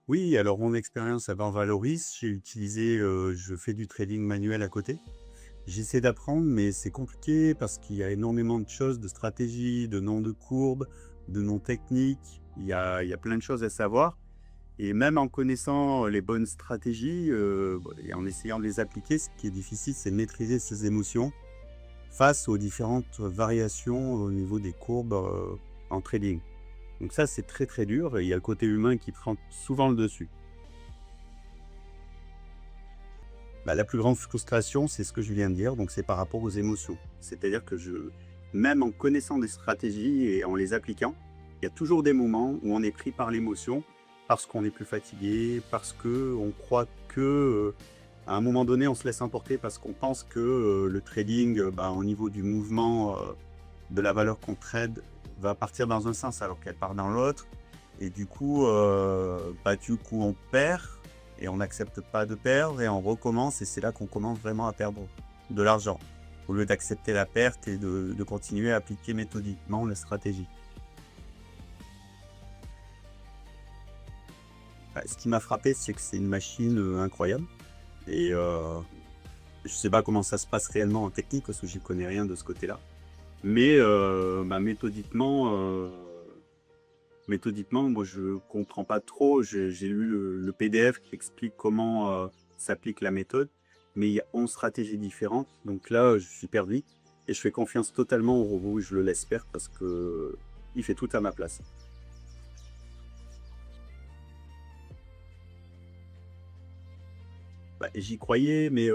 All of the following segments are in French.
Oui, alors mon expérience avant Valoris, je fais du trading manuel à côté. J'essaie d'apprendre, mais c'est compliqué parce qu'il y a énormément de choses, de stratégies, de noms de courbes, de noms techniques. Il y a plein de choses à savoir. Et même en connaissant les bonnes stratégies et en essayant de les appliquer, ce qui est difficile, c'est de maîtriser ses émotions face aux différentes variations au niveau des courbes en trading. Donc ça, c'est très très dur et il y a le côté humain qui prend souvent le dessus. Bah, la plus grande frustration, c'est ce que je viens de dire, donc c'est par rapport aux émotions. C'est-à-dire que même en connaissant des stratégies et en les appliquant, il y a toujours des moments où on est pris par l'émotion, parce qu'on est plus fatigué, parce que on croit que, à un moment donné, on se laisse emporter parce qu'on pense que le trading, bah, au niveau du mouvement de la valeur qu'on trade, va partir dans un sens alors qu'elle part dans l'autre. Et du coup, on perd et on n'accepte pas de perdre et on recommence et c'est là qu'on commence vraiment à perdre de l'argent. Au lieu d'accepter la perte et de continuer à appliquer méthodiquement la stratégie. Ce qui m'a frappé, c'est que c'est une machine incroyable. Et je sais pas comment ça se passe réellement en technique parce que j'y connais rien de ce côté-là. Mais bah, méthodiquement, moi, je comprends pas trop. J'ai lu le PDF qui explique comment s'applique la méthode, mais il y a 11 stratégies différentes. Donc là, je suis perdu et je fais confiance totalement au robot et je le laisse faire parce que il fait tout à ma place. Bah, j'y croyais, mais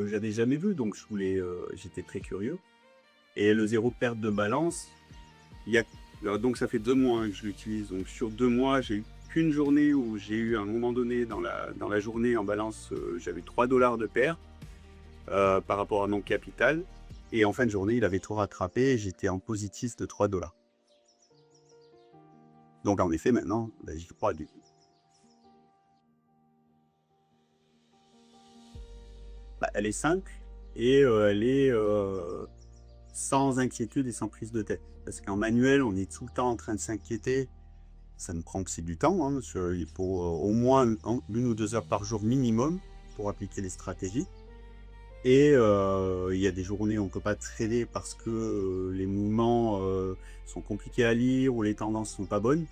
j'avais jamais vu, donc j'étais très curieux. Et le zéro perte de balance, il y a alors donc ça fait 2 mois, hein, que je l'utilise. Donc sur 2 mois, j'ai eu qu'une journée où j'ai eu à un moment donné dans la journée en balance, j'avais 3 $ de perte, par rapport à mon capital et en fin de journée, il avait tout rattrapé et j'étais en positif de 3 $. Donc en effet, maintenant, bah, j'y crois du coup. Bah, elle est simple et elle est, sans inquiétude et sans prise de tête. Parce qu'en manuel, on est tout le temps en train de s'inquiéter. Ça me prend aussi du temps, hein, il faut au moins 1 ou 2 heures par jour minimum pour appliquer les stratégies. Et il y a des journées où on ne peut pas trader parce que les mouvements sont compliqués à lire ou les tendances sont pas bonnes.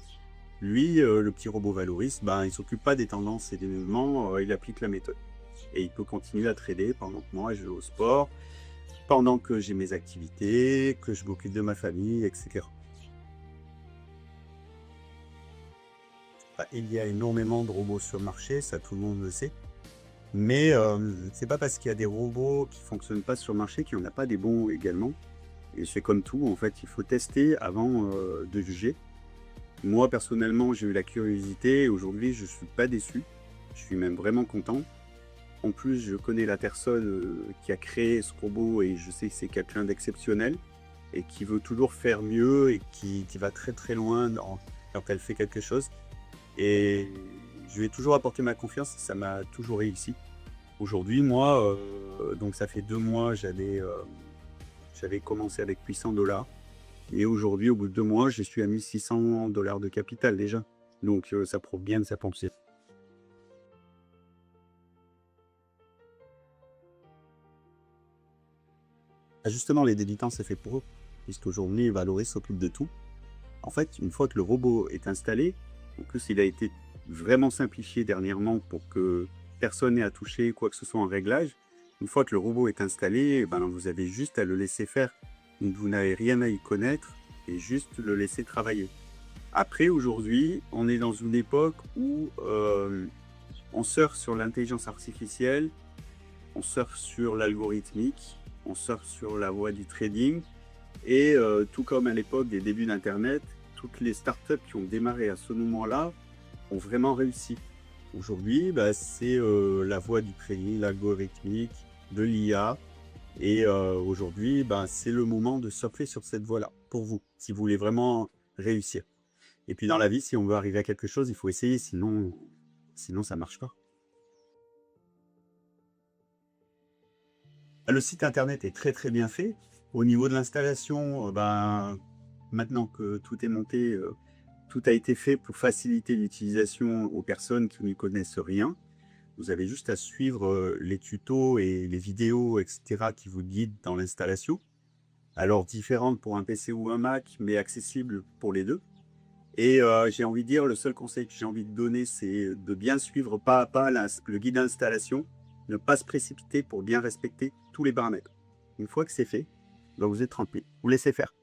Lui, le petit robot Valoris, ben, il s'occupe pas des tendances et des mouvements, il applique la méthode. Et il peut continuer à trader pendant que moi je vais au sport, pendant que j'ai mes activités, que je m'occupe de ma famille, etc. Bah, il y a énormément de robots sur le marché, ça tout le monde le sait. Mais c'est pas parce qu'il y a des robots qui fonctionnent pas sur le marché qu'il y en a pas des bons également. Et c'est comme tout, en fait, il faut tester avant de juger. Moi, personnellement, j'ai eu la curiosité et aujourd'hui, je suis pas déçu. Je suis même vraiment content. En plus, je connais la personne qui a créé ce robot et je sais que c'est quelqu'un d'exceptionnel et qui veut toujours faire mieux et qui va très très loin quand elle fait quelque chose. Et je lui ai toujours apporté ma confiance et ça m'a toujours réussi. Aujourd'hui, moi, donc ça fait 2 mois, j'avais commencé avec 800 $ et aujourd'hui, au bout de 2 mois, je suis à 1 600 $ de capital déjà. Donc ça prouve bien de sa pensée. Ah justement, les débitants, c'est fait pour eux, puisqu'aujourd'hui, Valoris s'occupe de tout. En fait, une fois que le robot est installé, en plus, il a été vraiment simplifié dernièrement pour que personne n'ait à toucher quoi que ce soit en réglage. Une fois que le robot est installé, eh ben, vous avez juste à le laisser faire. Donc, vous n'avez rien à y connaître et juste le laisser travailler. Après, aujourd'hui, on est dans une époque où on surfe sur l'intelligence artificielle, on surfe sur l'algorithmique, on surfe sur la voie du trading et tout comme à l'époque des débuts d'internet, toutes les startups qui ont démarré à ce moment-là ont vraiment réussi. Aujourd'hui, bah, c'est la voie du trading, l'algorithmique, de l'IA et aujourd'hui, bah, c'est le moment de surfer sur cette voie-là pour vous, si vous voulez vraiment réussir. Et puis dans la vie, si on veut arriver à quelque chose, il faut essayer, sinon ça marche pas. Le site internet est très, très bien fait. Au niveau de l'installation, ben, maintenant que tout est monté, Tout a été fait pour faciliter l'utilisation aux personnes qui n'y connaissent rien. Vous avez juste à suivre les tutos et les vidéos, etc., qui vous guident dans l'installation. Alors différentes pour un PC ou un Mac, mais accessibles pour les deux. Et j'ai envie de dire, le seul conseil que j'ai envie de donner, c'est de bien suivre pas à pas le guide d'installation, ne pas se précipiter pour bien respecter tous les paramètres. Une fois que c'est fait, ben vous êtes tranquille, vous laissez faire.